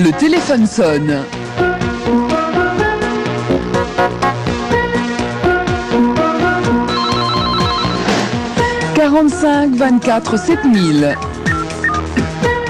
Le téléphone sonne. « 45 24 7000.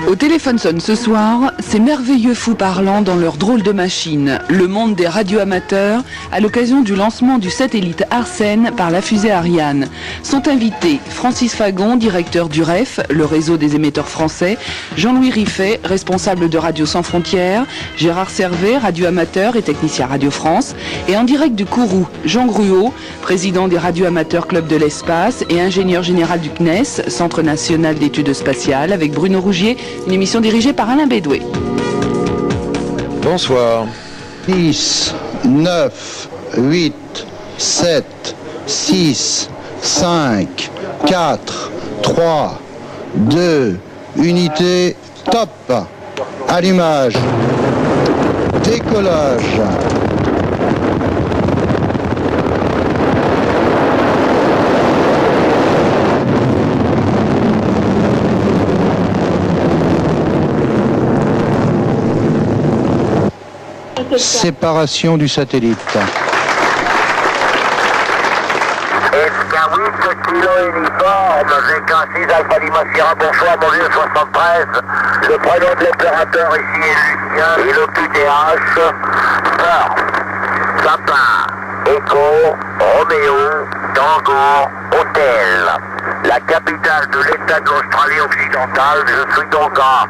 Au téléphone sonne ce soir, ces merveilleux fous parlants dans leur drôle de machine, le monde des radioamateurs, à l'occasion du lancement du satellite Arsène par la fusée Ariane. Sont invités Francis Fagon, directeur du REF, le réseau des émetteurs français, Jean-Louis Riffet, responsable de Radio Sans Frontières, Gérard Servet, radioamateur et technicien Radio France, et en direct du Kourou, Jean Gruot, président des radioamateurs Club de l'Espace et ingénieur général du CNES, Centre National d'Études Spatiales, avec Bruno Rougier, une émission dirigée par Alain Bédoué. Bonsoir. 10, 9, 8, 7, 6, 5, 4, 3, 2, unité, top. Allumage. Décollage. Séparation du satellite. Escawitz, kilo uniforme, V15 Alpha Lima Sierra, bonsoir, mon vieux 73. Le prénom de l'opérateur ici est Lucien et le QTH, First, Papa, Echo, Roméo, Tango, Hôtel. La capitale de l'État de l'Australie occidentale, je suis donc à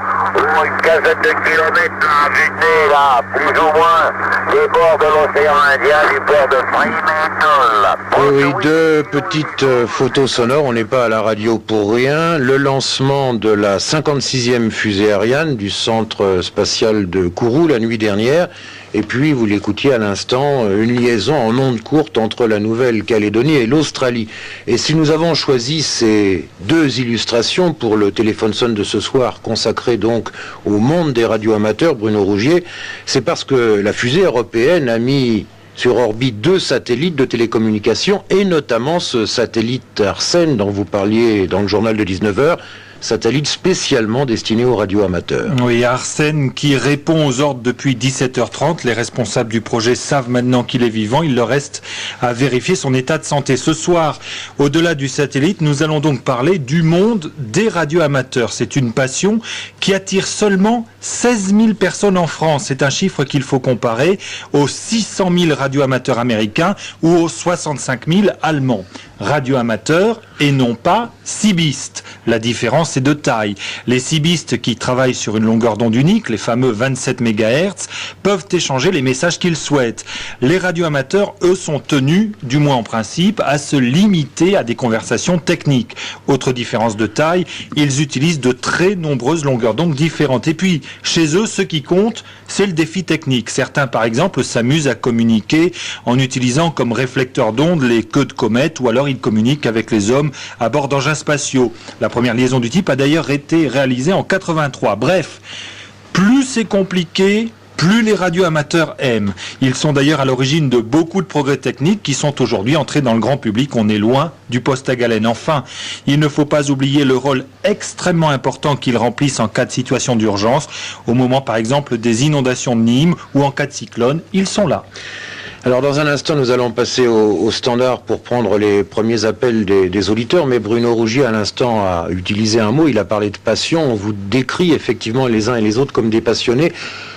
une quinzaine de kilomètres là, du nez, là, plus ou moins, des bords de l'océan Indien, du port de Fremantle. Oui, deux petites photos sonores, on n'est pas à la radio pour rien. Le lancement de la 56e fusée Ariane du centre spatial de Kourou la nuit dernière. Et puis, vous l'écoutiez à l'instant, une liaison en ondes courtes entre la Nouvelle-Calédonie et l'Australie. Et si nous avons choisi ces deux illustrations pour le téléphone sonne de ce soir, consacré donc au monde des radioamateurs, Bruno Rougier, c'est parce que la fusée européenne a mis sur orbite deux satellites de télécommunications, et notamment ce satellite Arsène dont vous parliez dans le journal de 19h, satellite spécialement destiné aux radioamateurs. Oui, Arsène qui répond aux ordres depuis 17h30. Les responsables du projet savent maintenant qu'il est vivant. Il leur reste à vérifier son état de santé. Ce soir, au-delà du satellite, nous allons donc parler du monde des radioamateurs. C'est une passion qui attire seulement 16 000 personnes en France. C'est un chiffre qu'il faut comparer aux 600 000 radioamateurs américains ou aux 65 000 allemands. Radioamateurs et non pas cibistes. La différence est de taille. Les cibistes qui travaillent sur une longueur d'onde unique, les fameux 27 MHz, peuvent échanger les messages qu'ils souhaitent. Les radioamateurs, eux, sont tenus, du moins en principe, à se limiter à des conversations techniques. Autre différence de taille, ils utilisent de très nombreuses longueurs d'onde différentes. Et puis, chez eux, ce qui compte, c'est le défi technique. Certains, par exemple, s'amusent à communiquer en utilisant comme réflecteur d'ondes les queues de comètes, ou alors ils communiquent avec les hommes à bord d'engins spatiaux. La première liaison du type a d'ailleurs été réalisée en 83. Bref, plus c'est compliqué, plus les radioamateurs aiment. Ils sont d'ailleurs à l'origine de beaucoup de progrès techniques qui sont aujourd'hui entrés dans le grand public. On est loin du poste à galène. Enfin, il ne faut pas oublier le rôle extrêmement important qu'ils remplissent en cas de situation d'urgence, au moment par exemple des inondations de Nîmes ou en cas de cyclone. Ils sont là. Alors dans un instant, nous allons passer au standard pour prendre les premiers appels des auditeurs, mais Bruno Rougier à l'instant a utilisé un mot, il a parlé de passion. On vous décrit effectivement les uns et les autres comme des passionnés.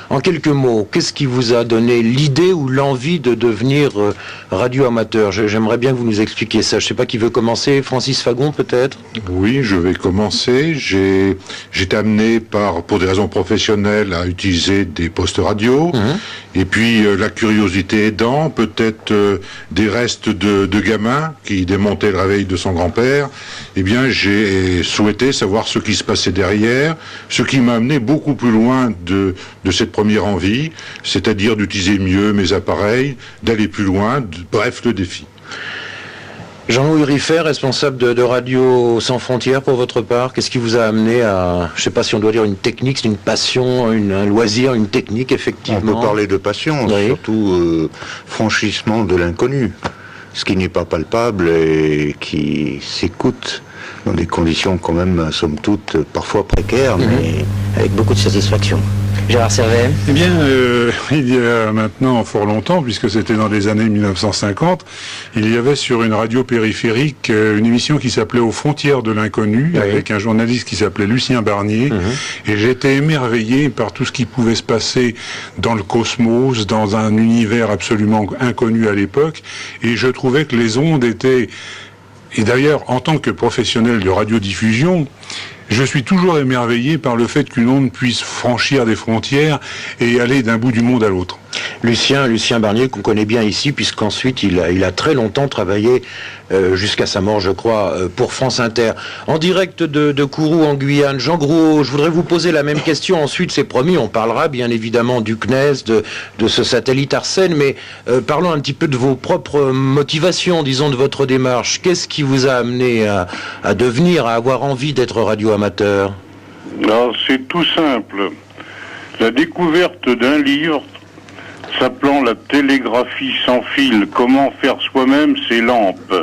En quelques mots, qu'est-ce qui vous a donné l'idée ou l'envie de devenir radioamateur ? J'aimerais bien que vous nous expliquiez ça. Je ne sais pas qui veut commencer. Francis Fagon, peut-être ? Oui, je vais commencer. J'étais amené pour des raisons professionnelles à utiliser des postes radio. Et puis, la curiosité aidant, peut-être des restes de gamins qui démontaient le réveil de son grand-père. Eh bien, j'ai souhaité savoir ce qui se passait derrière, ce qui m'a amené beaucoup plus loin de cette première envie, c'est-à-dire d'utiliser mieux mes appareils, d'aller plus loin, bref, le défi. Jean-Louis Riffet, responsable de Radio Sans Frontières pour votre part, qu'est-ce qui vous a amené à, je ne sais pas si on doit dire une technique, c'est une passion, un loisir, une technique, effectivement. On peut parler de passion, oui. Surtout franchissement de l'inconnu, ce qui n'est pas palpable et qui s'écoute dans des conditions quand même, somme toute, parfois précaires, mais avec beaucoup de satisfaction. Gérard Servet. Eh bien, il y a maintenant fort longtemps, puisque c'était dans les années 1950, il y avait sur une radio périphérique une émission qui s'appelait Aux frontières de l'inconnu, avec un journaliste qui s'appelait Lucien Barnier, et j'étais émerveillé par tout ce qui pouvait se passer dans le cosmos, dans un univers absolument inconnu à l'époque, et je trouvais que les ondes étaient... Et d'ailleurs, en tant que professionnel de radiodiffusion, je suis toujours émerveillé par le fait qu'une onde puisse franchir des frontières et aller d'un bout du monde à l'autre. Lucien Barnier, qu'on connaît bien ici, puisqu'ensuite il a très longtemps travaillé, jusqu'à sa mort je crois, pour France Inter. En direct de Kourou en Guyane, Jean Grouault, je voudrais vous poser la même question. Ensuite, c'est promis, on parlera bien évidemment du CNES, de ce satellite Arsène, mais parlons un petit peu de vos propres motivations, disons, de votre démarche. Qu'est-ce qui vous a amené à devenir, à avoir envie d'être radioamateur? Alors, c'est tout simple. La découverte d'un livre s'appelant La télégraphie sans fil, comment faire soi-même ses lampes.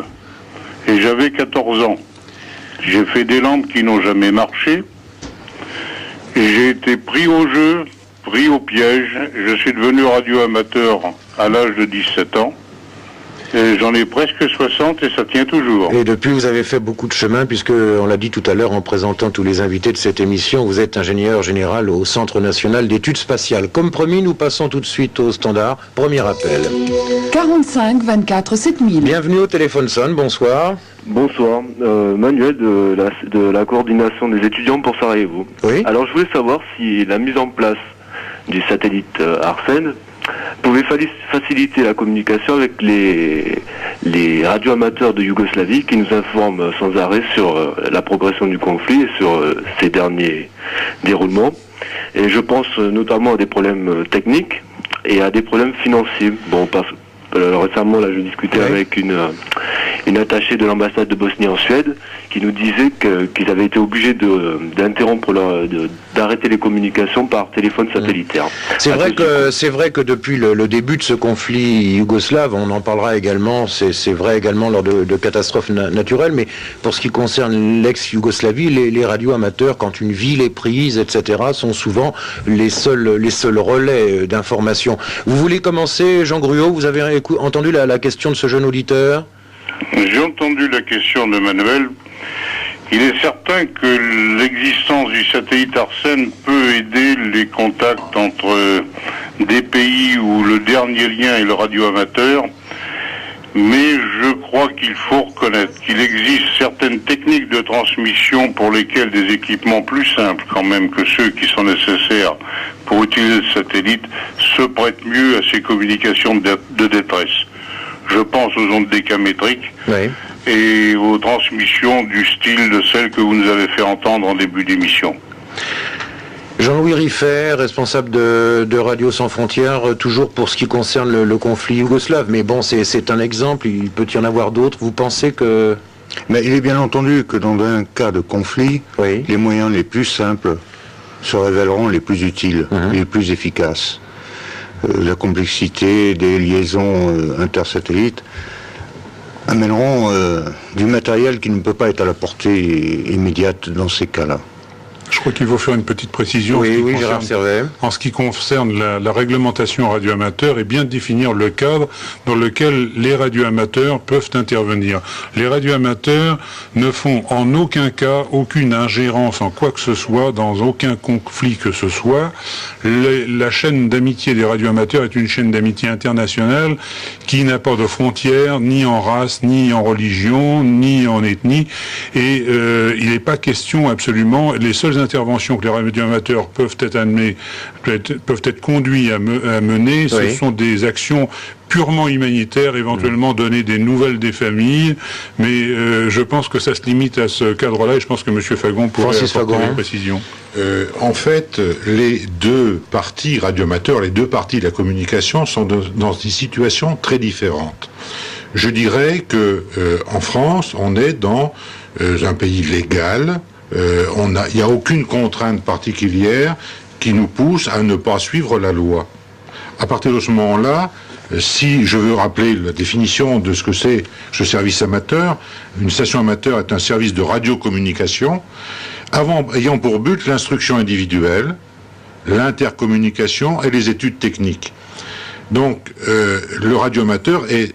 Et j'avais 14 ans. J'ai fait des lampes qui n'ont jamais marché. Et j'ai été pris au jeu, pris au piège. Je suis devenu radioamateur à l'âge de 17 ans. Et j'en ai presque 60 et ça tient toujours. Et depuis, vous avez fait beaucoup de chemin, puisque, on l'a dit tout à l'heure en présentant tous les invités de cette émission, vous êtes ingénieur général au Centre national d'études spatiales. Comme promis, nous passons tout de suite au standard. Premier appel. 45 24 7000. Bienvenue au téléphone sonne, bonsoir. Bonsoir, Manuel de la coordination des étudiants pour Sarajevo. Oui. Alors je voulais savoir si la mise en place du satellite Arsène pouvait faciliter la communication avec les radioamateurs de Yougoslavie qui nous informent sans arrêt sur la progression du conflit et sur ses derniers déroulements. Et je pense notamment à des problèmes techniques et à des problèmes financiers. Bon, récemment, là, je discutais avec une attachée de l'ambassade de Bosnie en Suède qui nous disait qu'ils avaient été obligés d'interrompre d'arrêter les communications par téléphone satellitaire. C'est vrai que depuis le début de ce conflit yougoslave, on en parlera également, c'est vrai également lors de catastrophes naturelles, mais pour ce qui concerne l'ex-Yougoslavie, les radioamateurs, quand une ville est prise, etc., sont souvent les seuls relais d'information. Vous voulez commencer, Jean Grouault? Vous avez entendu la question de ce jeune auditeur? J'ai entendu la question de Manuel. Il est certain que l'existence du satellite Arsène peut aider les contacts entre des pays où le dernier lien est le radioamateur, mais je crois qu'il faut reconnaître qu'il existe certaines techniques de transmission pour lesquelles des équipements plus simples quand même que ceux qui sont nécessaires pour utiliser le satellite se prêtent mieux à ces communications de détresse. Je pense aux ondes décamétriques et aux transmissions du style de celles que vous nous avez fait entendre en début d'émission. Jean-Louis Riffet, responsable de Radio Sans Frontières, toujours pour ce qui concerne le conflit yougoslave. Mais bon, c'est un exemple, il peut y en avoir d'autres. Vous pensez que... Mais il est bien entendu que dans un cas de conflit, les moyens les plus simples se révéleront les plus utiles, les plus efficaces. La complexité des liaisons intersatellites amèneront du matériel qui ne peut pas être à la portée immédiate dans ces cas-là. Je crois qu'il faut faire une petite précision en ce qui concerne la réglementation radioamateur et bien définir le cadre dans lequel les radioamateurs peuvent intervenir. Les radioamateurs ne font en aucun cas aucune ingérence en quoi que ce soit, dans aucun conflit que ce soit. La chaîne d'amitié des radioamateurs est une chaîne d'amitié internationale qui n'a pas de frontières, ni en race, ni en religion, ni en ethnie. Et il n'est pas question absolument... Les seules interventions que les radioamateurs peuvent être conduits à mener, ce sont des actions purement humanitaires, éventuellement donner des nouvelles des familles, mais je pense que ça se limite à ce cadre-là, et je pense que M. Fagon pourrait apporter des précisions. En fait, les deux parties radioamateurs, les deux parties de la communication sont dans des situations très différentes. Je dirais que en France, on est dans un pays légal. Il n'y a aucune contrainte particulière qui nous pousse à ne pas suivre la loi. À partir de ce moment-là, si je veux rappeler la définition de ce que c'est ce service amateur, une station amateur est un service de radiocommunication ayant pour but l'instruction individuelle, l'intercommunication et les études techniques. Donc, le radioamateur est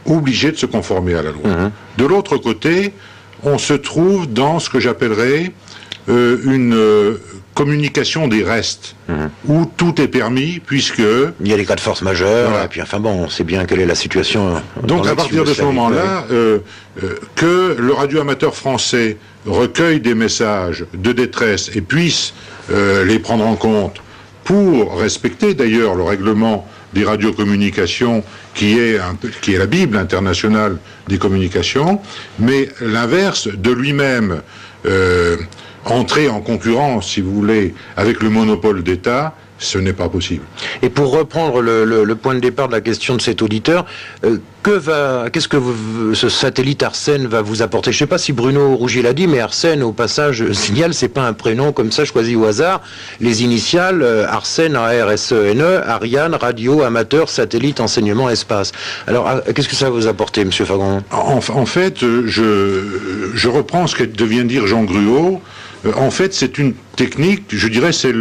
obligé de se conformer à la loi. De l'autre côté, on se trouve dans ce que j'appellerais une communication des restes, où tout est permis, puisque... Il y a des cas de force majeure, voilà. Et puis enfin bon, on sait bien quelle est la situation. Donc à partir de ce moment-là, que le radioamateur français recueille des messages de détresse et puisse les prendre en compte pour respecter d'ailleurs le règlement des radiocommunications qui est la Bible internationale des communications, mais l'inverse de lui-même entrer en concurrence, si vous voulez, avec le monopole d'État, ce n'est pas possible. Et pour reprendre le point de départ de la question de cet auditeur, qu'est-ce que ce satellite Arsène va vous apporter? Je ne sais pas si Bruno Rougier l'a dit, mais Arsène, au passage, signale, c'est pas un prénom comme ça choisi au hasard. Les initiales, Arsène, A-R-S-E-N-E, Ariane, radio, amateur, satellite, enseignement, espace. Alors, qu'est-ce que ça va vous apporter, Monsieur Fagon? En fait, je reprends ce que vient de dire Jean Gruau. En fait, c'est une technique, je dirais, c'est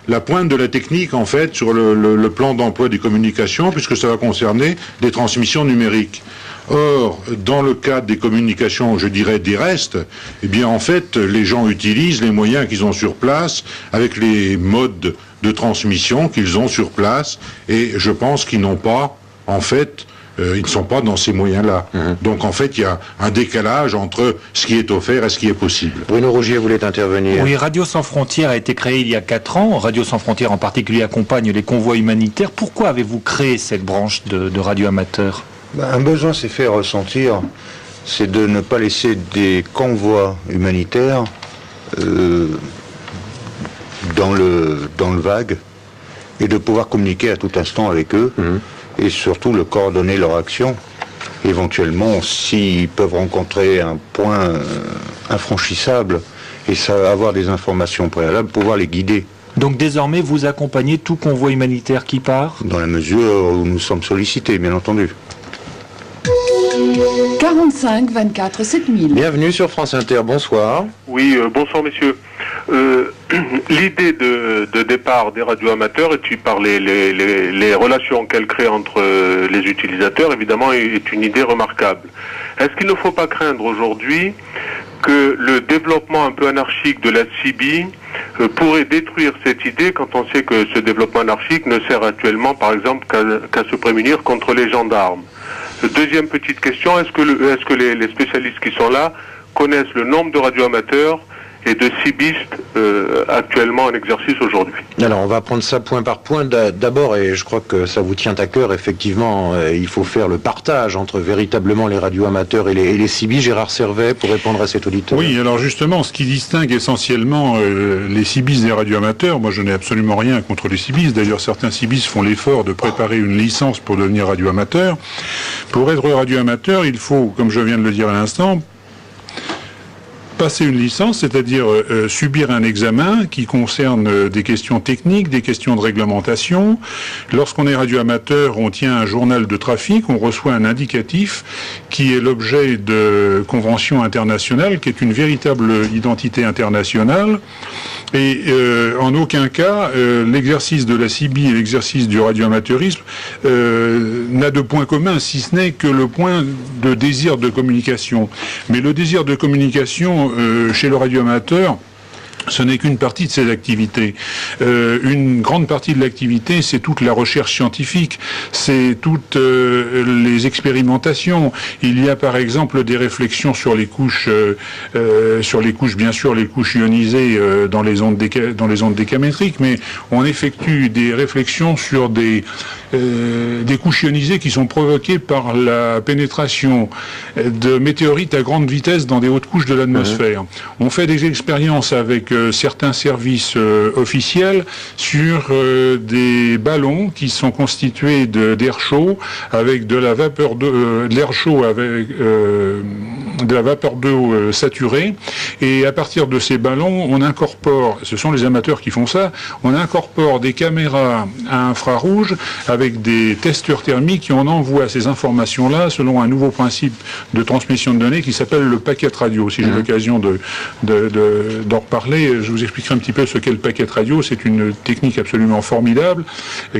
la pointe de la technique, en fait, sur le plan d'emploi des communications, puisque ça va concerner des transmissions numériques. Or, dans le cadre des communications, je dirais, des restes, eh bien, en fait, les gens utilisent les moyens qu'ils ont sur place, avec les modes de transmission qu'ils ont sur place, et je pense qu'ils n'ont pas, en fait, ils ne sont pas dans ces moyens-là. Donc en fait, il y a un décalage entre ce qui est offert et ce qui est possible. Bruno Rougier voulait intervenir. Oui, Radio Sans Frontières a été créée il y a 4 ans. Radio Sans Frontières en particulier accompagne les convois humanitaires. Pourquoi avez-vous créé cette branche de radio amateur? Un besoin s'est fait ressentir, c'est de ne pas laisser des convois humanitaires dans le vague et de pouvoir communiquer à tout instant avec eux. Et surtout le coordonner leur action. Éventuellement, s'ils peuvent rencontrer un point infranchissable et avoir des informations préalables, pouvoir les guider. Donc désormais, vous accompagnez tout convoi humanitaire qui part? Dans la mesure où nous sommes sollicités, bien entendu. 45 24 7000. Bienvenue sur France Inter, bonsoir. Oui, bonsoir messieurs. L'idée de départ des radioamateurs, et tu parlais les relations qu'elle crée entre les utilisateurs, évidemment, est une idée remarquable. Est-ce qu'il ne faut pas craindre aujourd'hui que le développement un peu anarchique de la CB pourrait détruire cette idée quand on sait que ce développement anarchique ne sert actuellement, par exemple, qu'à se prémunir contre les gendarmes? Deuxième petite question, est-ce que les spécialistes qui sont là connaissent le nombre de radioamateurs et de cibistes actuellement en exercice aujourd'hui? Alors on va prendre ça point par point. D'abord, et je crois que ça vous tient à cœur, effectivement, il faut faire le partage entre véritablement les radioamateurs et les cibis. Gérard Servet, pour répondre à cet auditeur. Oui, alors justement, ce qui distingue essentiellement les cibis des radioamateurs, moi je n'ai absolument rien contre les cibis. D'ailleurs, certains cibis font l'effort de préparer une licence pour devenir radioamateur. Pour être radioamateur, il faut, comme je viens de le dire à l'instant, passer une licence, c'est-à-dire subir un examen qui concerne des questions techniques, des questions de réglementation. Lorsqu'on est radioamateur, on tient un journal de trafic, on reçoit un indicatif qui est l'objet de conventions internationales, qui est une véritable identité internationale. Et en aucun cas, l'exercice de la CIBI et l'exercice du radioamateurisme n'a de point commun, si ce n'est que le point de désir de communication. Mais le désir de communication chez le radioamateur, ce n'est qu'une partie de ses activités. Une grande partie de l'activité, c'est toute la recherche scientifique, c'est toutes les expérimentations. Il y a par exemple des réflexions sur les couches, bien sûr, les couches ionisées dans les ondes décamétriques, mais on effectue des réflexions sur des couches ionisées qui sont provoquées par la pénétration de météorites à grande vitesse dans des hautes couches de l'atmosphère. On fait des expériences avec certains services officiels sur des ballons qui sont constitués d'air chaud avec de la vapeur de l'air chaud avec de la vapeur d'eau saturée, et à partir de ces ballons, on incorpore, ce sont les amateurs qui font ça, on incorpore des caméras à infrarouge avec des testeurs thermiques et on envoie ces informations-là selon un nouveau principe de transmission de données qui s'appelle le packet radio. Si j'ai l'occasion d'en reparler, je vous expliquerai un petit peu ce qu'est le packet radio. C'est une technique absolument formidable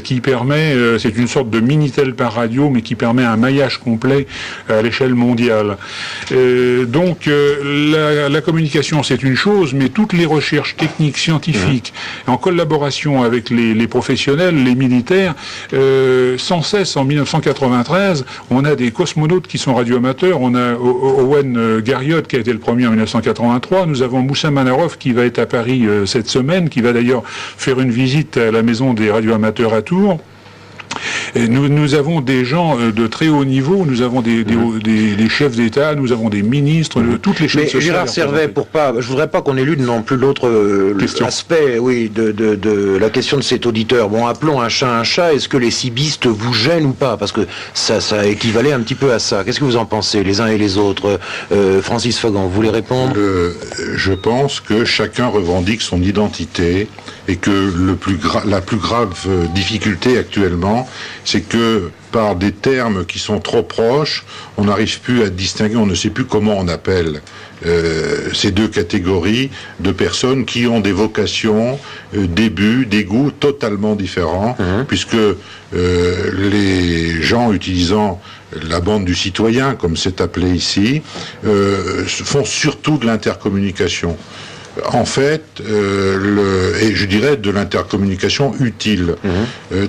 qui permet, c'est une sorte de Minitel par radio, mais qui permet un maillage complet à l'échelle mondiale. Donc la communication, c'est une chose, mais toutes les recherches techniques, scientifiques, en collaboration avec les professionnels, les militaires, sans cesse, en 1993, on a des cosmonautes qui sont radioamateurs. On a Owen Garriott qui a été le premier en 1983. Nous avons Moussa Manarov qui va être à Paris cette semaine, qui va d'ailleurs faire une visite à la maison des radioamateurs à Tours. Et nous avons des gens de très haut niveau, nous avons des chefs d'État, nous avons des ministres, toutes les chaînes sociales. Gérard Servet, je voudrais pas qu'on élude non plus l'autre aspect, de la question de cet auditeur. Bon, appelons un chat. Est-ce que les cibistes vous gênent ou pas? Parce que ça équivalait un petit peu à ça. Qu'est-ce que vous en pensez, les uns et les autres? Francis Fagan, vous voulez répondre? Je pense que chacun revendique son identité et que la plus grave difficulté actuellement, c'est que par des termes qui sont trop proches, on n'arrive plus à distinguer, on ne sait plus comment on appelle ces deux catégories de personnes qui ont des vocations, des buts, des goûts totalement différents, puisque les gens utilisant la bande du citoyen, comme c'est appelé ici, font surtout de l'intercommunication. En fait, et je dirais de l'intercommunication utile.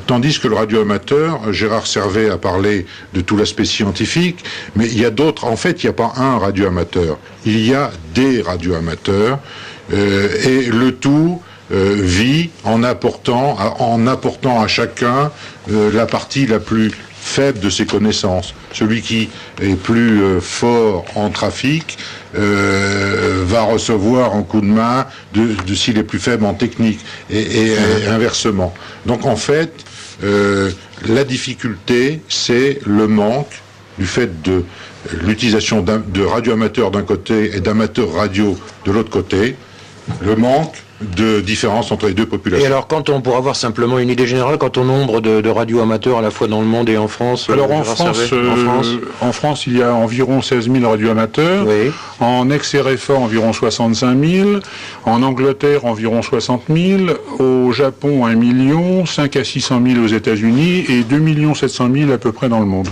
Tandis que le radioamateur, Gérard Servet a parlé de tout l'aspect scientifique, mais il y a d'autres. En fait, il n'y a pas un radioamateur. Il y a des radioamateurs, et le tout vit en apportant à chacun la partie la plus faible de ses connaissances. Celui qui est plus fort en trafic va recevoir un coup de main de s'il est plus faible en technique et inversement. Donc en fait, la difficulté, c'est le manque du fait de l'utilisation de radioamateurs d'un côté et d'amateurs radio de l'autre côté, le manque de différence entre les deux populations. Et alors, quand on pourra avoir simplement une idée générale quant au nombre de radioamateurs à la fois dans le monde et en France? Alors en France, il y a environ 16 000 radioamateurs. Oui. En ex-RFA, environ 65 000. En Angleterre, environ 60 000. Au Japon, 1 million. 5 à 600 000 aux États-Unis et 2 700 000 à peu près dans le monde.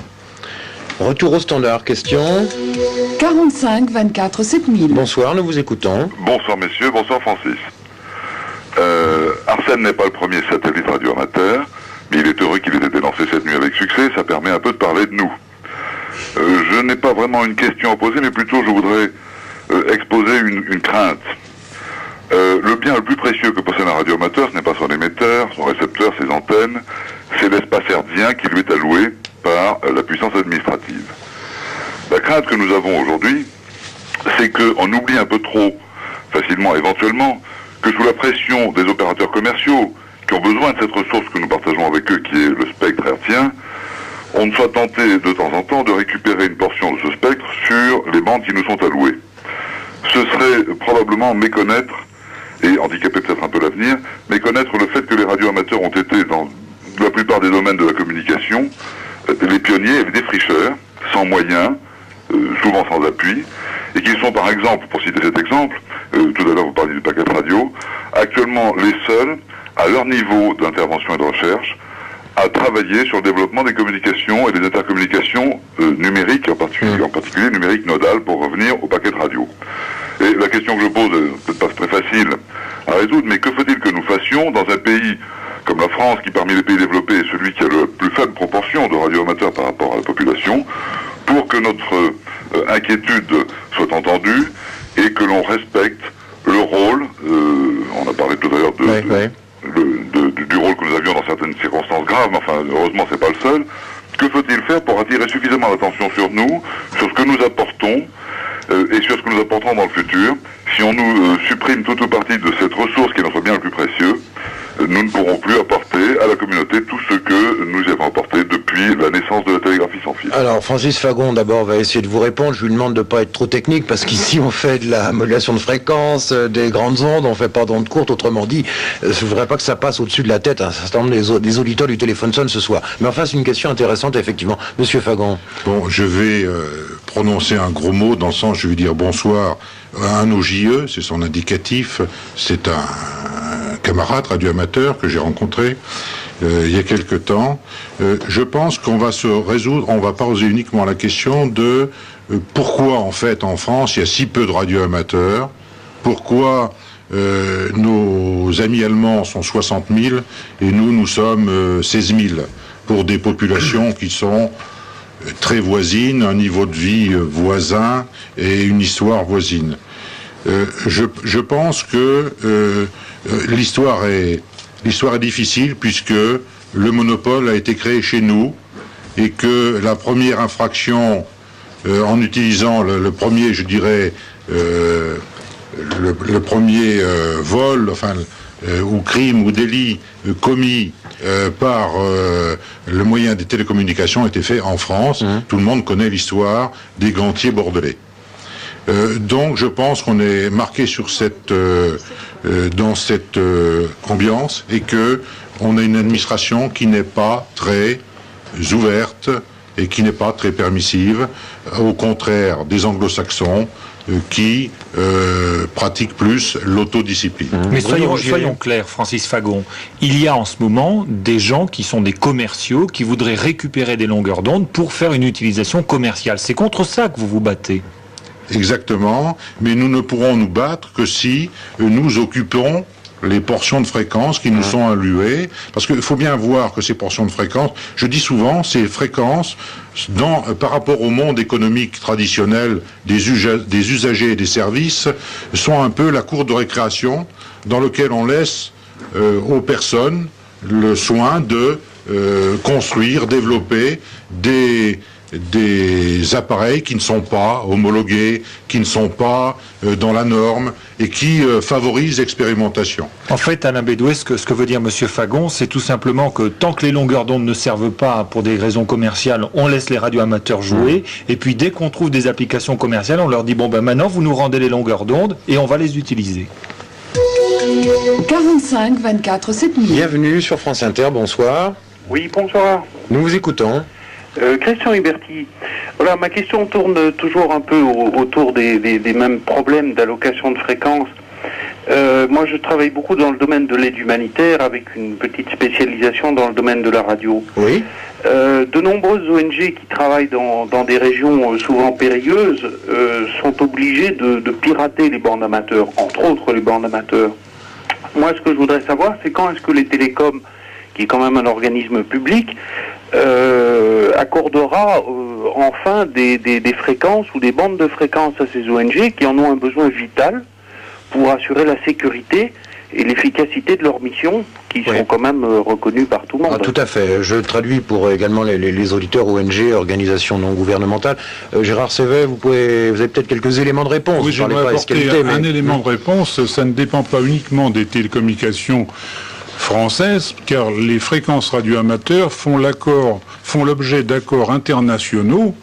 Retour au standard, question 45 24 7000. Bonsoir, nous vous écoutons. Bonsoir messieurs, bonsoir Francis. Arsène n'est pas le premier satellite radioamateur, mais il est heureux qu'il ait été lancé cette nuit avec succès, ça permet un peu de parler de nous. Je n'ai pas vraiment une question à poser, mais plutôt je voudrais exposer une crainte. Le bien le plus précieux que possède un radioamateur, ce n'est pas son émetteur, son récepteur, ses antennes, c'est l'espace hertzien qui lui est alloué par la puissance administrative. La crainte que nous avons aujourd'hui, c'est qu'on oublie un peu trop facilement, éventuellement, que sous la pression des opérateurs commerciaux qui ont besoin de cette ressource que nous partageons avec eux, qui est le spectre hertzien, on ne soit tenté de temps en temps de récupérer une portion de ce spectre sur les bandes qui nous sont allouées. Ce serait probablement méconnaître, et handicaper peut-être un peu l'avenir, méconnaître le fait que les radioamateurs ont été dans la plupart des domaines de la communication les pionniers et les défricheurs, sans moyens, souvent sans appui, et qui sont par exemple, pour citer cet exemple, tout à l'heure vous parliez du paquet radio, actuellement les seuls, à leur niveau d'intervention et de recherche, à travailler sur le développement des communications et des intercommunications numériques, en particulier numériques nodales, pour revenir au paquet radio. Et la question que je pose n'est peut-être pas très facile à résoudre, mais que faut-il que nous fassions dans un pays comme la France, qui parmi les pays développés est celui qui a la plus faible proportion de radioamateurs par rapport à la population, pour que notre inquiétude soit entendue et que l'on respecte le rôle, on a parlé tout à l'heure du rôle que nous avions dans certaines circonstances graves, mais enfin heureusement c'est pas le seul. Que faut-il faire pour attirer suffisamment l'attention sur nous, sur ce que nous apportons et sur ce que nous apporterons dans le futur? Si on nous supprime toute ou partie de cette ressource qui est notre bien le plus précieux, nous ne pourrons plus apporter à la communauté tout ce que nous y avons apporté depuis la naissance de la télégraphie sans fil. Alors, Francis Fagon, d'abord, va essayer de vous répondre. Je lui demande de ne pas être trop technique, parce qu'ici, on fait de la modulation de fréquence, des grandes ondes, on ne fait pas d'ondes courtes. Autrement dit, je ne voudrais pas que ça passe au-dessus de la tête un certain nombre des auditeurs du téléphone sonne ce soir. Mais enfin, c'est une question intéressante, effectivement. Monsieur Fagon. Bon, je vais prononcer un gros mot, dans le sens, je vais dire bonsoir à un OJE, c'est son indicatif. C'est un camarade radioamateur que j'ai rencontré il y a quelque temps. Je pense qu'on va se résoudre, on va poser uniquement la question de pourquoi en fait en France il y a si peu de radioamateurs, pourquoi nos amis allemands sont 60 000 et nous sommes 16 000 pour des populations qui sont très voisines, un niveau de vie voisin et une histoire voisine. Je pense que l'histoire est difficile, puisque le monopole a été créé chez nous et que la première infraction, en utilisant le premier, je dirais, le premier vol, enfin, ou crime ou délit commis par le moyen des télécommunications, a été fait en France. Tout le monde connaît l'histoire des gantiers bordelais. Donc je pense qu'on est marqué sur dans cette ambiance, et que on a une administration qui n'est pas très ouverte et qui n'est pas très permissive, au contraire des anglo-saxons qui pratiquent plus l'autodiscipline. Mais soyons clairs, Francis Fagon, il y a en ce moment des gens qui sont des commerciaux qui voudraient récupérer des longueurs d'onde pour faire une utilisation commerciale. C'est contre ça que vous vous battez. Exactement, mais nous ne pourrons nous battre que si nous occupons les portions de fréquences qui nous sont allouées, parce qu'il faut bien voir que ces portions de fréquences, je dis souvent, ces fréquences, par rapport au monde économique traditionnel des usagers et des services, sont un peu la cour de récréation dans laquelle on laisse aux personnes le soin de construire, développer des appareils qui ne sont pas homologués, qui ne sont pas dans la norme et qui favorisent l'expérimentation. En fait, Alain Bédouet, ce que veut dire Monsieur Fagon, c'est tout simplement que tant que les longueurs d'onde ne servent pas pour des raisons commerciales, on laisse les radioamateurs jouer, et puis dès qu'on trouve des applications commerciales, on leur dit bon ben maintenant vous nous rendez les longueurs d'onde et on va les utiliser. 45 24 7000. Bienvenue sur France Inter, bonsoir. Oui, bonsoir. Nous vous écoutons. Christian Huberti. Voilà, ma question tourne toujours un peu autour des mêmes problèmes d'allocation de fréquences. Moi, je travaille beaucoup dans le domaine de l'aide humanitaire, avec une petite spécialisation dans le domaine de la radio. Oui. De nombreuses ONG qui travaillent dans des régions souvent périlleuses sont obligées de pirater les bandes amateurs, entre autres les bandes amateurs. Moi, ce que je voudrais savoir, c'est quand est-ce que les télécoms, qui est quand même un organisme public, accordera enfin des fréquences ou des bandes de fréquences à ces ONG qui en ont un besoin vital pour assurer la sécurité et l'efficacité de leur mission, qui sont quand même reconnues par tout le monde. Ah, tout à fait. Je traduis pour également les auditeurs ONG, organisations non gouvernementales. Gérard Sévet, vous avez peut-être quelques éléments de réponse. Oui, j'aimerais apporter un élément de réponse. Ça ne dépend pas uniquement des télécommunications françaises, car les fréquences radioamateurs font l'objet d'accords internationaux,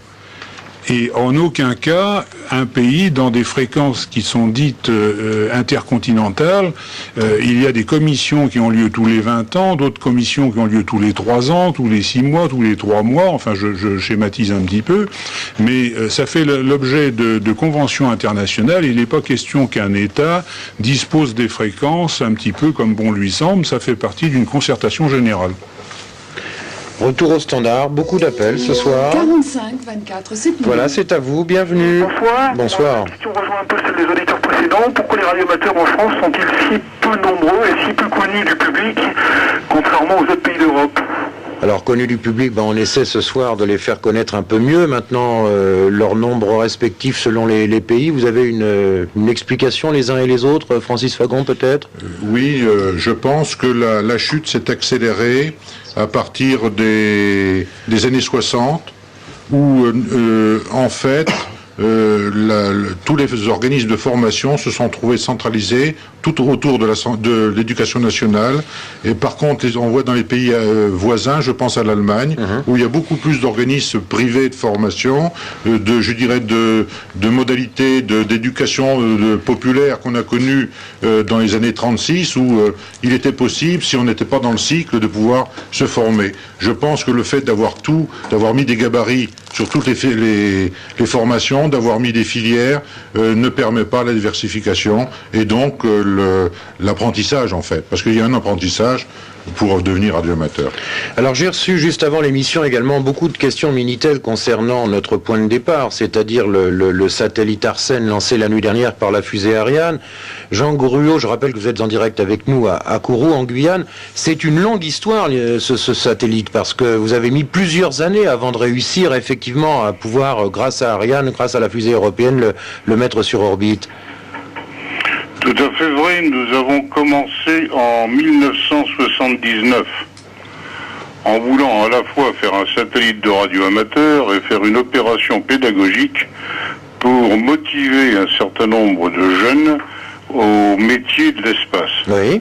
et en aucun cas un pays dans des fréquences qui sont dites intercontinentales. Il y a des commissions qui ont lieu tous les 20 ans, d'autres commissions qui ont lieu tous les 3 ans, tous les 6 mois, tous les 3 mois, enfin je schématise un petit peu, mais ça fait l'objet de conventions internationales. Il n'est pas question qu'un État dispose des fréquences un petit peu comme bon lui semble, ça fait partie d'une concertation générale. Retour au standard, beaucoup d'appels ce soir. 45 24 7000. Voilà, c'est à vous, bienvenue. Bonsoir. Bonsoir. La question rejoint un peu celle des auditeurs précédents. Pourquoi les radioamateurs en France sont-ils si peu nombreux et si peu connus du public, contrairement aux autres pays d'Europe ? Alors, connus du public, on essaie ce soir de les faire connaître un peu mieux. Maintenant, leur nombre respectif selon les pays. Vous avez une explication les uns et les autres, Francis Fagon peut-être ? Oui, je pense que la chute s'est accélérée à partir des années 60, où en fait tous les organismes de formation se sont trouvés centralisés tout autour de l'éducation nationale. Et par contre, on voit dans les pays voisins, je pense à l'Allemagne, où il y a beaucoup plus d'organismes privés de formation, de modalités d'éducation populaire qu'on a connues dans les années 36, où il était possible, si on n'était pas dans le cycle, de pouvoir se former. Je pense que le fait d'avoir mis des gabarits sur toutes les formations, d'avoir mis des filières, ne permet pas la diversification et donc l'apprentissage en fait, parce qu'il y a un apprentissage pour devenir radioamateur. Alors j'ai reçu juste avant l'émission également beaucoup de questions Minitel concernant notre point de départ, c'est-à-dire le satellite Arsène lancé la nuit dernière par la fusée Ariane. Jean Gruot, je rappelle que vous êtes en direct avec nous à Kourou en Guyane. C'est une longue histoire ce satellite, parce que vous avez mis plusieurs années avant de réussir effectivement à pouvoir, grâce à Ariane, grâce à la fusée européenne, le mettre sur orbite. Tout à fait vrai, nous avons commencé en 1979 en voulant à la fois faire un satellite de radio amateur et faire une opération pédagogique pour motiver un certain nombre de jeunes au métier de l'espace. Oui.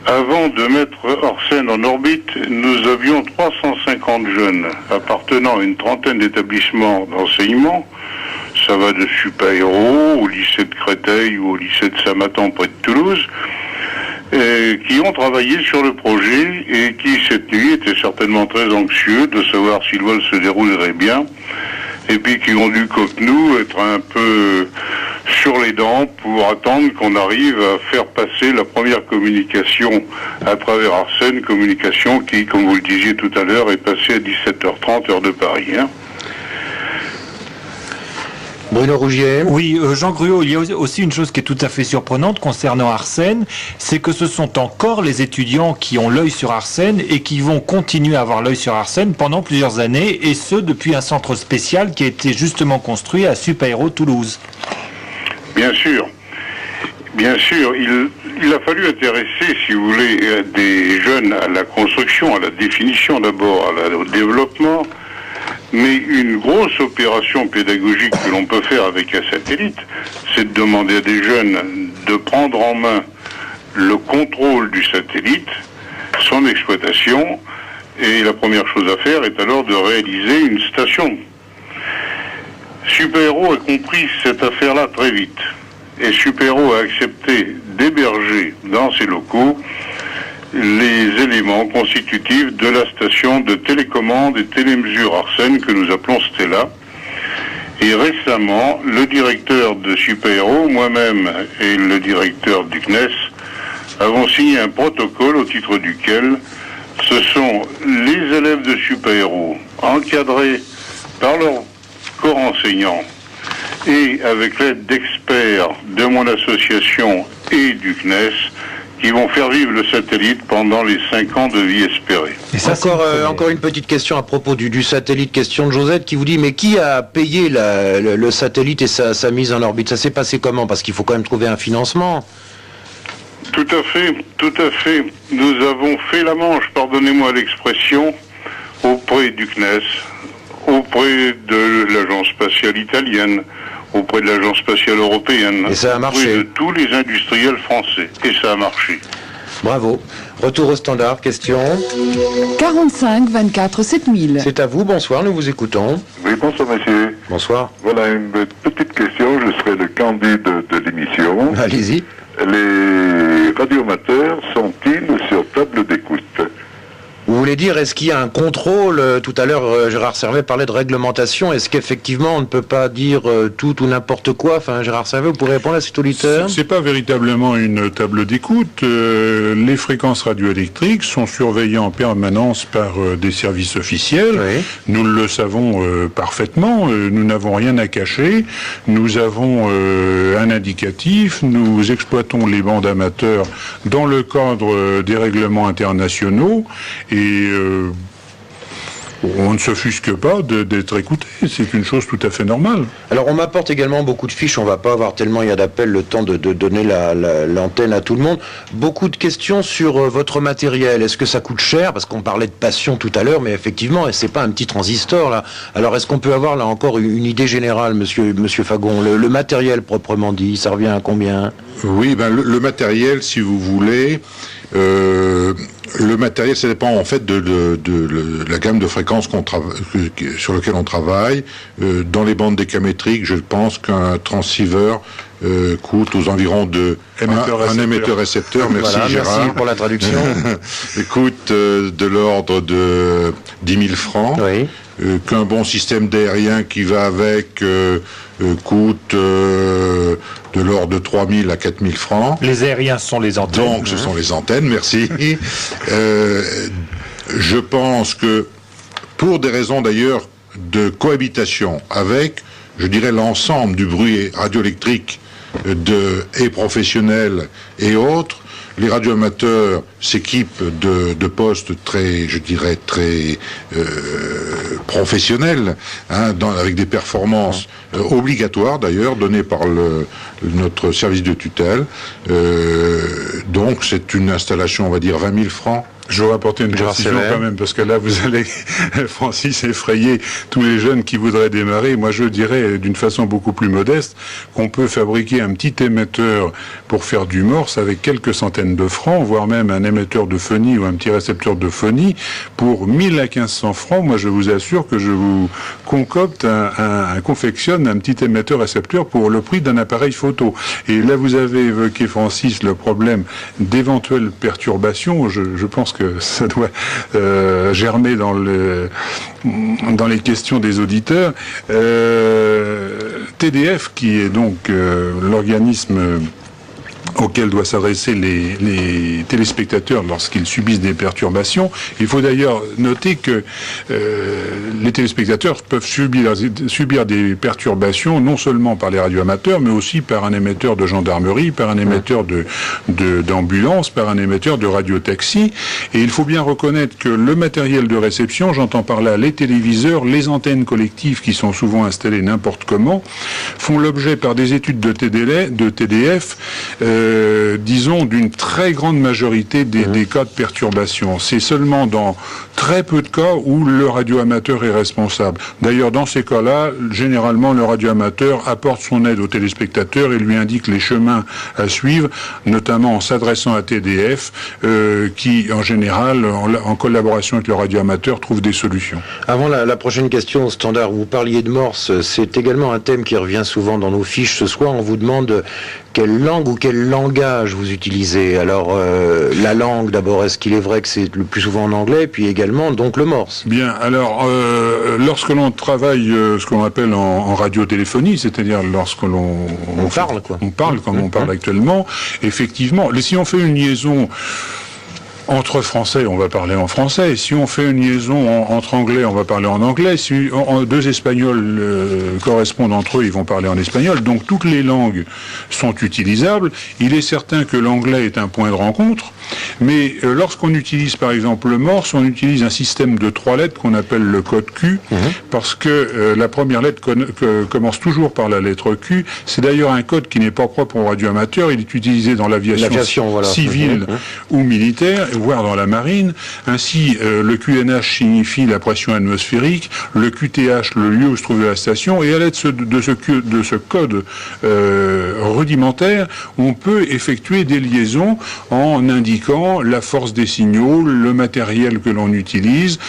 Avant de mettre Arsène en orbite, nous avions 350 jeunes appartenant à une trentaine d'établissements d'enseignement. Ça va de Super-Héros au lycée de Créteil ou au lycée de Saint-Matan près de Toulouse, qui ont travaillé sur le projet et qui, cette nuit, étaient certainement très anxieux de savoir si le vol se déroulerait bien, et puis qui ont dû, comme nous, être un peu sur les dents pour attendre qu'on arrive à faire passer la première communication à travers Arsène, communication qui, comme vous le disiez tout à l'heure, est passée à 17h30, heure de Paris. Bruno Rougier. Oui, Jean Gruot, il y a aussi une chose qui est tout à fait surprenante concernant Arsène, c'est que ce sont encore les étudiants qui ont l'œil sur Arsène et qui vont continuer à avoir l'œil sur Arsène pendant plusieurs années, et ce depuis un centre spécial qui a été justement construit à Super-Héros Toulouse. Bien sûr, il a fallu intéresser, si vous voulez, des jeunes à la construction, à la définition d'abord, au développement. Mais une grosse opération pédagogique que l'on peut faire avec un satellite, c'est de demander à des jeunes de prendre en main le contrôle du satellite, son exploitation, et la première chose à faire est alors de réaliser une station. Super-Héros a compris cette affaire-là très vite, et Super-Héros a accepté d'héberger dans ses locaux les éléments constitutifs de la station de télécommande et télémesure Arsène que nous appelons Stella. Et récemment, le directeur de Super-Héros, moi-même et le directeur du CNES avons signé un protocole au titre duquel ce sont les élèves de Super-Héros encadrés par leur corps enseignant et avec l'aide d'experts de mon association et du CNES qui vont faire vivre le satellite pendant les 5 ans de vie espérée. Et ça, encore une petite question à propos du satellite, question de Josette qui vous dit, mais qui a payé le satellite et sa mise en orbite? Ça s'est passé comment? Parce qu'il faut quand même trouver un financement. Tout à fait. Nous avons fait la manche, pardonnez-moi l'expression, auprès du CNES, auprès de l'Agence spatiale italienne, auprès de l'Agence spatiale européenne, et ça a marché. Auprès de tous les industriels français. Et ça a marché. Bravo. Retour au standard, question. 45 24 7000. C'est à vous, bonsoir, nous vous écoutons. Oui, bonsoir monsieur. Bonsoir. Voilà une petite question, je serai le candidat de l'émission. Allez-y. Les radioamateurs sont-ils sur table d'écoute? Vous voulez dire, est-ce qu'il y a un contrôle? Tout à l'heure, Gérard Servet parlait de réglementation. Est-ce qu'effectivement, on ne peut pas dire tout ou n'importe quoi? Enfin, Gérard Servet, vous pourrez répondre à cet auditeur? C'est pas véritablement une table d'écoute. Les fréquences radioélectriques sont surveillées en permanence par des services officiels. Oui. Nous le savons parfaitement. Nous n'avons rien à cacher. Nous avons un indicatif. Nous exploitons les bandes amateurs dans le cadre des règlements internationaux. Et on ne s'offusque pas d'être écouté. C'est une chose tout à fait normale. Alors on m'apporte également beaucoup de fiches, on va pas avoir tellement il y a d'appels le temps de donner l'antenne à tout le monde. Beaucoup de questions sur votre matériel. Est-ce que ça coûte cher? Parce qu'on parlait de passion tout à l'heure, mais effectivement, c'est pas un petit transistor là. Alors est-ce qu'on peut avoir là encore une idée générale, monsieur Fagon? Le matériel proprement dit, ça revient à combien? Oui, le matériel, si vous voulez, le matériel, ça dépend en fait de la gamme de fréquences sur lequel on travaille. Dans les bandes décamétriques, je pense qu'un transceiver coûte aux environs de un émetteur-récepteur. Merci voilà, Gérard. Merci pour la traduction. Coûte de l'ordre de 10 000 francs. Oui. Qu'un bon système d'aérien qui va avec coûte de l'ordre de 3 000 à 4 000 francs. Les aériens sont les antennes. Donc ce sont les antennes, merci. Je pense que pour des raisons d'ailleurs de cohabitation avec, je dirais, l'ensemble du bruit radioélectrique et professionnel et autres, les radioamateurs s'équipent de postes très, je dirais, très professionnels, hein, avec des performances obligatoires d'ailleurs, données par notre service de tutelle. Donc c'est une installation, on va dire, 20 000 francs. Je vais apporter une précision quand même, parce que là, vous allez, Francis, effrayer tous les jeunes qui voudraient démarrer. Moi, je dirais, d'une façon beaucoup plus modeste, qu'on peut fabriquer un petit émetteur pour faire du morse avec quelques centaines de francs, voire même un émetteur de phonie ou un petit récepteur de phonie pour 1000 à 1500 francs. Moi, je vous assure que je vous concocte confectionne un petit émetteur-récepteur pour le prix d'un appareil photo. Et là, vous avez évoqué, Francis, le problème d'éventuelles perturbations. Je pense que ça doit germer dans les questions des auditeurs. TDF, qui est donc l'organisme auquel doivent s'adresser les téléspectateurs lorsqu'ils subissent des perturbations. Il faut d'ailleurs noter que les téléspectateurs peuvent subir des perturbations non seulement par les radioamateurs, mais aussi par un émetteur de gendarmerie, par un émetteur d'ambulance, par un émetteur de radiotaxi. Et il faut bien reconnaître que le matériel de réception, j'entends par là les téléviseurs, les antennes collectives qui sont souvent installées n'importe comment, font l'objet par des études de TDF, disons, d'une très grande majorité des cas de perturbation. C'est seulement dans très peu de cas où le radioamateur est responsable. D'ailleurs, dans ces cas-là, généralement, le radioamateur apporte son aide au téléspectateur et lui indique les chemins à suivre, notamment en s'adressant à TDF, qui, en général, en collaboration avec le radioamateur, trouve des solutions. Avant la prochaine question au standard, vous parliez de morse, c'est également un thème qui revient souvent dans nos fiches ce soir. On vous demande quelle langue ou quel langage vous utilisez. Alors, la langue, d'abord, est-ce qu'il est vrai que c'est le plus souvent en anglais, puis également, donc, le morse? Bien, alors, lorsque l'on travaille ce qu'on appelle en radiotéléphonie, c'est-à-dire lorsque l'on parle, quoi. On parle comme on parle actuellement, effectivement, si on fait une liaison entre français, on va parler en français. Si on fait une liaison entre anglais, on va parler en anglais. Si deux espagnols correspondent entre eux, ils vont parler en espagnol. Donc toutes les langues sont utilisables. Il est certain que l'anglais est un point de rencontre. Mais lorsqu'on utilise par exemple le morse, on utilise un système de 3 lettres qu'on appelle le code Q, parce que la première lettre commence toujours par la lettre Q. C'est d'ailleurs un code qui n'est pas propre aux radioamateurs. Il est utilisé dans l'aviation civile ou militaire, voire dans la marine. Ainsi, le QNH signifie la pression atmosphérique, le QTH le lieu où se trouve la station, et à l'aide de ce code rudimentaire, on peut effectuer des liaisons en indiquant la force des signaux, le matériel que l'on utilise.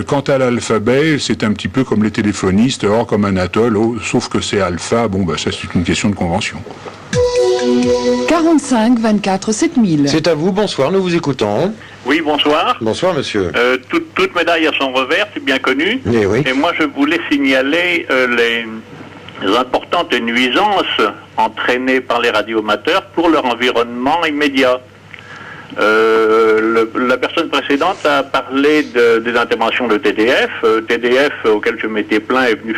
Quant à l'alphabet, c'est un petit peu comme les téléphonistes, or comme Anatole, sauf que c'est alpha. Bon, ça c'est une question de convention. 45 24 7000. C'est à vous, bonsoir, nous vous écoutons. Oui, bonsoir. Bonsoir, monsieur. Toute médaille a son revers, c'est bien connu. Oui. Et moi, je voulais signaler les importantes nuisances entraînées par les radioamateurs pour leur environnement immédiat. La personne précédente a parlé des interventions de TDF. TDF, auquel je m'étais plaint, est venu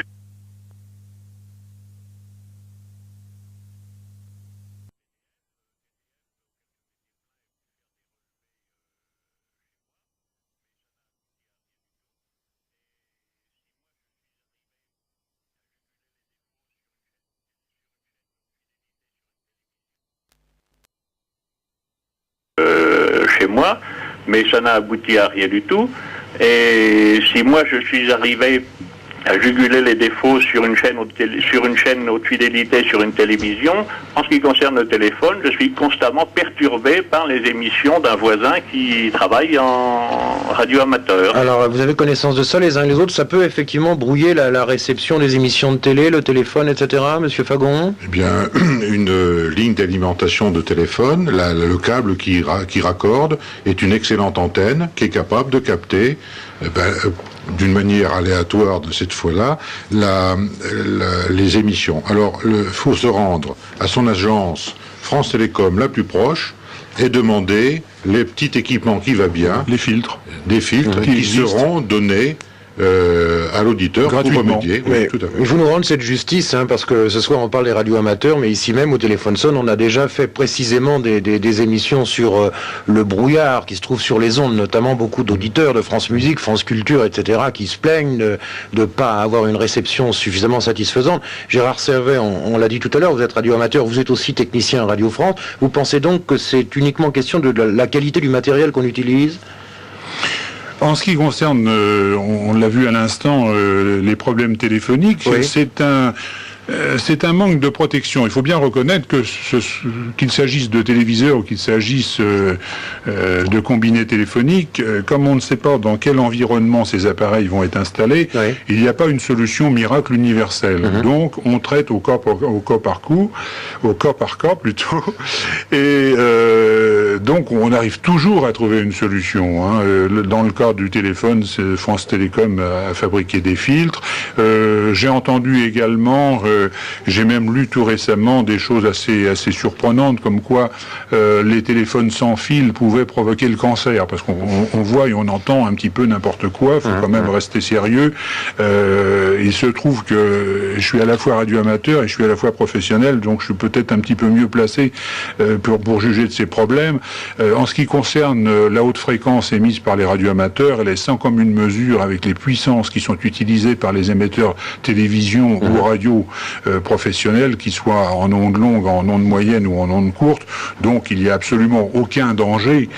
moi, mais ça n'a abouti à rien du tout. Et si moi je suis arrivé à juguler les défauts sur une chaîne haute fidélité, sur une télévision, en ce qui concerne le téléphone, je suis constamment perturbé par les émissions d'un voisin qui travaille en radio amateur. Alors, vous avez connaissance de ça les uns et les autres? Ça peut effectivement brouiller la réception des émissions de télé, le téléphone, etc., Monsieur Fagon? Eh bien, une ligne d'alimentation de téléphone, le câble qui raccorde, est une excellente antenne qui est capable de capter d'une manière aléatoire de cette fois-là, les émissions. Alors, il faut se rendre à son agence France Télécom la plus proche et demander les petits équipements qui va bien. Les filtres. Des filtres qui seront donnés à l'auditeur pour remédier. Oui, tout à fait. Il faut nous rendre cette justice, parce que ce soir on parle des radios amateurs, mais ici même au Téléphone Sonne, on a déjà fait précisément des émissions sur le brouillard qui se trouve sur les ondes, notamment beaucoup d'auditeurs de France Musique, France Culture, etc., qui se plaignent de ne pas avoir une réception suffisamment satisfaisante. Gérard Servet, on l'a dit tout à l'heure, vous êtes radio amateur, vous êtes aussi technicien à Radio France. Vous pensez donc que c'est uniquement question de la qualité du matériel qu'on utilise ? En ce qui concerne, on l'a vu à l'instant, les problèmes téléphoniques, oui. C'est un manque de protection. Il faut bien reconnaître que qu'il s'agisse de téléviseurs ou qu'il s'agisse de combinés téléphoniques, comme on ne sait pas dans quel environnement ces appareils vont être installés, oui. Il n'y a pas une solution miracle universelle. Donc on traite au cas par cas plutôt, et donc on arrive toujours à trouver une solution. Dans le cas du téléphone, France Télécom a fabriqué des filtres. J'ai entendu également j'ai même lu tout récemment des choses assez surprenantes, comme quoi les téléphones sans fil pouvaient provoquer le cancer, parce qu'on voit et on entend un petit peu n'importe quoi, il faut quand même rester sérieux. Il se trouve que je suis à la fois radioamateur et je suis à la fois professionnel, donc je suis peut-être un petit peu mieux placé pour juger de ces problèmes. En ce qui concerne la haute fréquence émise par les radioamateurs, elle est sans commune mesure avec les puissances qui sont utilisées par les émetteurs télévision ou radio professionnels, qu'ils soient en ondes longues, en ondes moyennes ou en ondes courtes. Donc il n'y a absolument aucun danger.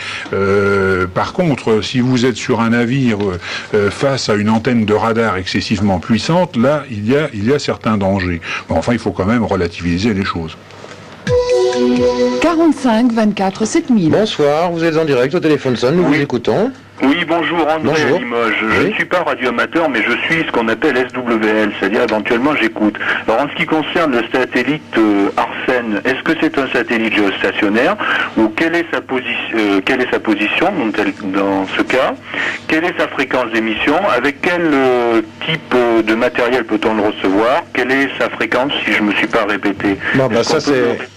Par contre, si vous êtes sur un navire face à une antenne de radar excessivement puissante, là il y a certains dangers. Bon, enfin, il faut quand même relativiser les choses. 45 24 7000. Bonsoir, vous êtes en direct au Téléphone Sonne, nous vous écoutons. Oui, bonjour, André à Limoges. Je ne suis pas radioamateur, mais je suis ce qu'on appelle SWL, c'est-à-dire éventuellement j'écoute. Alors en ce qui concerne le satellite Arsène, est-ce que c'est un satellite géostationnaire ou quelle est sa position dans ce cas? Quelle est sa fréquence d'émission? Avec quel type de matériel peut-on le recevoir? Quelle est sa fréquence, si je ne me suis pas répété? Ça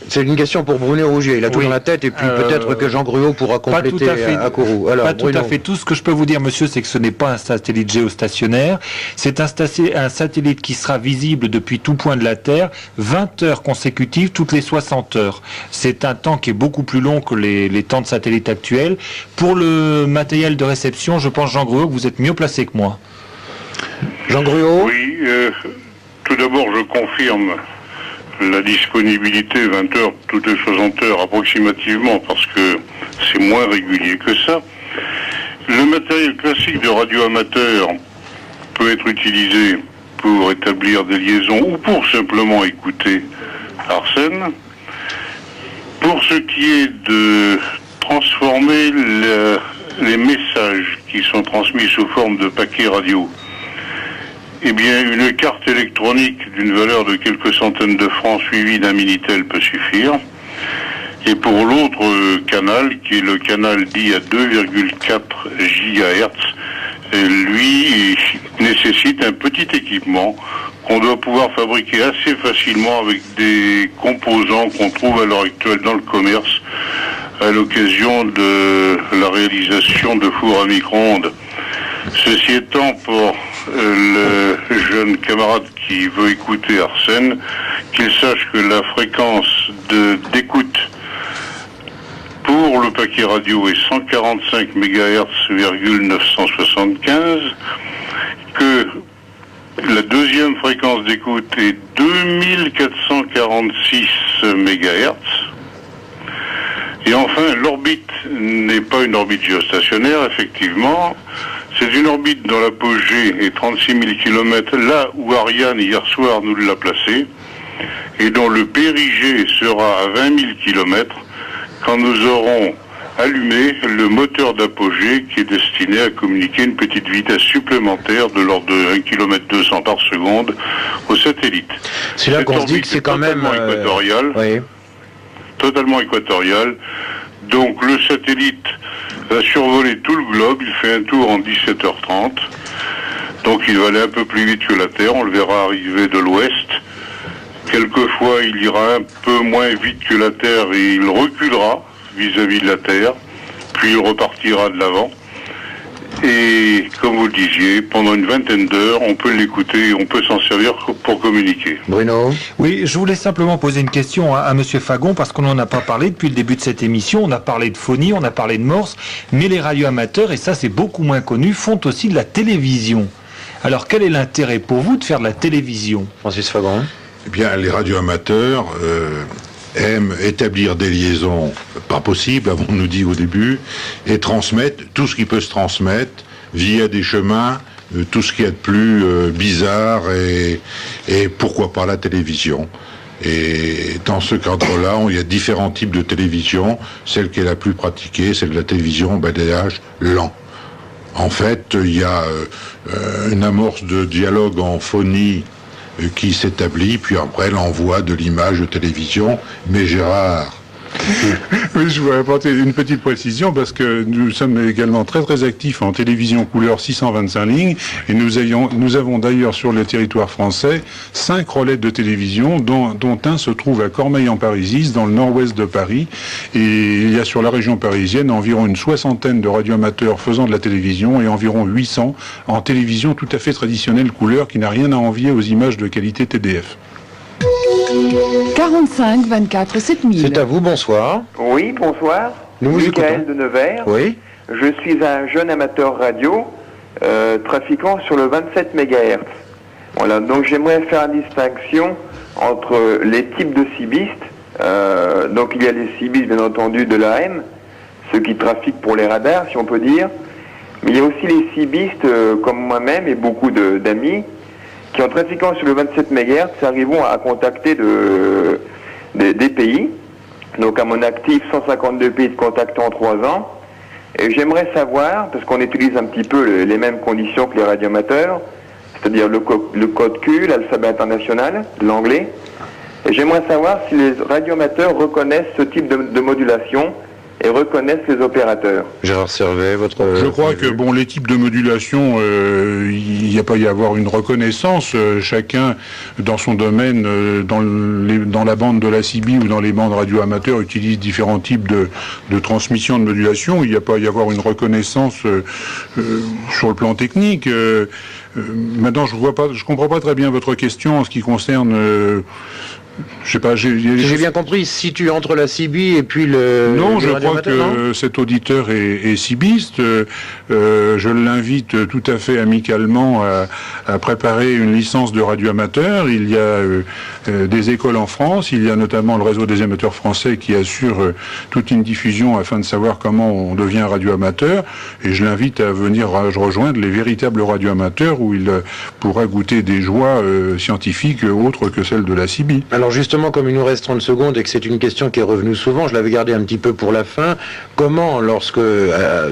c'est une question pour Bruno Rougier, il a tout dans la tête, et puis peut-être que Jean Gruau pourra compléter à Kourou. Alors, pas tout à fait. Tout ce que je peux vous dire, monsieur, c'est que ce n'est pas un satellite géostationnaire. C'est un satellite qui sera visible depuis tout point de la Terre, 20 heures consécutives toutes les 60 heures. C'est un temps qui est beaucoup plus long que les temps de satellite actuels. Pour le matériel de réception, je pense, Jean Gruau, que vous êtes mieux placé que moi. Jean Gruau ? Oui, tout d'abord, je confirme la disponibilité 20 heures toutes les 60 heures approximativement, parce que c'est moins régulier que ça. Le matériel classique de radioamateur peut être utilisé pour établir des liaisons ou pour simplement écouter Arsène. Pour ce qui est de transformer les messages qui sont transmis sous forme de paquets radio, eh bien, une carte électronique d'une valeur de quelques centaines de francs suivie d'un Minitel peut suffire. Et pour l'autre canal, qui est le canal dit à 2,4 GHz, lui nécessite un petit équipement qu'on doit pouvoir fabriquer assez facilement avec des composants qu'on trouve à l'heure actuelle dans le commerce à l'occasion de la réalisation de fours à micro-ondes. Ceci étant, pour le jeune camarade qui veut écouter Arsène, qu'il sache que la fréquence d'écoute pour le paquet radio est 145 MHz,975, que la deuxième fréquence d'écoute est 2446 MHz, et enfin l'orbite n'est pas une orbite géostationnaire, effectivement. C'est une orbite dont l'apogée est 36 000 km, là où Ariane, hier soir, nous l'a placée, et dont le périgée sera à 20 000 km quand nous aurons allumé le moteur d'apogée qui est destiné à communiquer une petite vitesse supplémentaire de l'ordre de 1 km 200 par seconde au satellite. C'est là qu'on se dit que c'est quand même... équatorial, oui. Totalement équatorial. Donc le satellite va survoler tout le globe, il fait un tour en 17h30. Donc il va aller un peu plus vite que la Terre, on le verra arriver de l'ouest. Quelquefois il ira un peu moins vite que la Terre et il reculera vis-à-vis de la Terre, puis il repartira de l'avant. Et comme vous le disiez, pendant une vingtaine d'heures, on peut l'écouter et on peut s'en servir pour communiquer. Bruno ? Oui, je voulais simplement poser une question à Monsieur Fagon, parce qu'on n'en a pas parlé depuis le début de cette émission. On a parlé de phonie, on a parlé de morse, mais les radioamateurs, et ça c'est beaucoup moins connu, font aussi de la télévision. Alors quel est l'intérêt pour vous de faire de la télévision ? Francis Fagon ? Eh bien, les radioamateurs aiment établir des liaisons pas possibles, avons-nous dit au début, et transmettre tout ce qui peut se transmettre via des chemins, tout ce qu'il y a de plus bizarre et pourquoi pas la télévision. Et dans ce cadre-là, il y a différents types de télévision. Celle qui est la plus pratiquée, c'est de la télévision badéage lent. En fait, il y a une amorce de dialogue en phonie qui s'établit, puis après l'envoi de l'image de télévision. Mais Gérard... Oui, je voudrais apporter une petite précision parce que nous sommes également très très actifs en télévision couleur 625 lignes et nous avons d'ailleurs sur le territoire français 5 relais de télévision dont un se trouve à Cormeilles-en-Parisis dans le nord-ouest de Paris, et il y a sur la région parisienne environ une 60aine de radioamateurs faisant de la télévision et environ 800 en télévision tout à fait traditionnelle couleur qui n'a rien à envier aux images de qualité TDF. 45 24 7000. C'est à vous, bonsoir. Oui, bonsoir. Nous vous Michael écoutons. de Nevers. Oui. Je suis un jeune amateur radio trafiquant sur le 27 MHz. Voilà, donc j'aimerais faire une distinction entre les types de cibistes. Donc il y a les cibistes, bien entendu, de l'AM, ceux qui trafiquent pour les radars, si on peut dire. Mais il y a aussi les cibistes, comme moi-même et beaucoup d'amis, qui en trafiquant sur le 27 MHz arriveront à contacter des pays. Donc à mon actif, 152 pays de contacter en 3 ans. Et j'aimerais savoir, parce qu'on utilise un petit peu les mêmes conditions que les radioamateurs, c'est-à-dire le code Q, l'alphabet international, l'anglais. Et j'aimerais savoir si les radioamateurs reconnaissent ce type de modulation et reconnaissent les opérateurs. Gérard Servet, votre... Je crois que bon, les types de modulation, il n'y a pas y avoir une reconnaissance. Chacun, dans son domaine, dans la bande de la CB ou dans les bandes radioamateurs, utilise différents types de transmission de modulation. Il n'y a pas y avoir une reconnaissance sur le plan technique. Maintenant, je comprends pas très bien votre question en ce qui concerne... je sais pas, j'ai bien compris, se situe entre la CB et puis le... Non, le je crois que cet auditeur est cibiste. Je l'invite tout à fait amicalement à préparer une licence de radioamateur. Il y a des écoles en France, il y a notamment le réseau des émetteurs français qui assure toute une diffusion afin de savoir comment on devient radioamateur. Et je l'invite à venir rejoindre les véritables radioamateurs où il pourra goûter des joies scientifiques autres que celles de la CB. Alors justement, comme il nous reste 30 secondes et que c'est une question qui est revenue souvent, je l'avais gardée un petit peu pour la fin, comment, lorsque,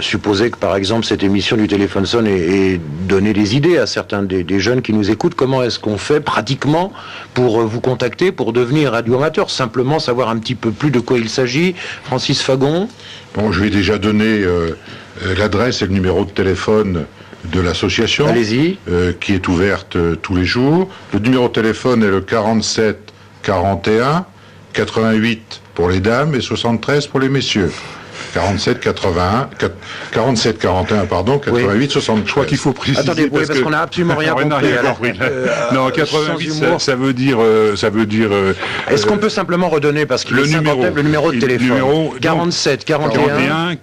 supposez que par exemple cette émission du téléphone sonne ait donné des idées à certains des jeunes qui nous écoutent, comment est-ce qu'on fait pratiquement pour vous contacter, pour devenir radioamateur? Simplement savoir un petit peu plus de quoi il s'agit. Francis Fagon? Bon, je vais déjà donner l'adresse et le numéro de téléphone de l'association. Allez-y. Qui est ouverte tous les jours. Le numéro de téléphone est le 47 41 88 pour les dames et 73 pour les messieurs. 47 41 88 73. Je crois qu'il faut préciser. Attendez, parce qu'on n'a absolument rien compris. Non, 88, ça veut dire. Est-ce qu'on peut simplement redonner, parce qu'il est le numéro de téléphone. 47 41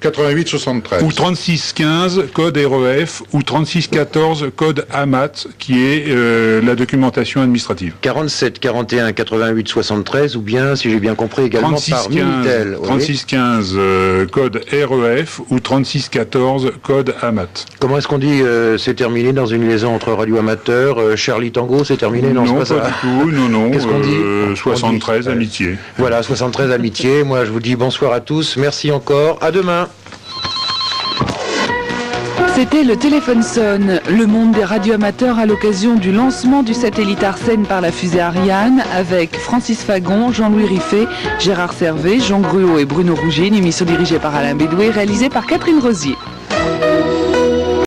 88 73. Ou 3615 code REF ou 3614 code AMAT qui est la documentation administrative. 47 41 88 73 ou bien, si j'ai bien compris, également par Minitel. 3615 code REF ou 3614 code AMAT. Comment est-ce qu'on dit c'est terminé dans une liaison entre radio amateur, Charlie Tango, c'est terminé? Non, c'est pas ça. du tout, non. Qu'est-ce qu'on dit? 73 amitié. Voilà, 73 amitié. Moi, je vous dis bonsoir à tous. Merci encore. À demain. C'était le téléphone sonne, le monde des radioamateurs à l'occasion du lancement du satellite Arsène par la fusée Ariane avec Francis Fagon, Jean-Louis Riffet, Gérard Servet, Jean Gruau et Bruno Rougier, une émission dirigée par Alain Bédoué, réalisée par Catherine Rosier.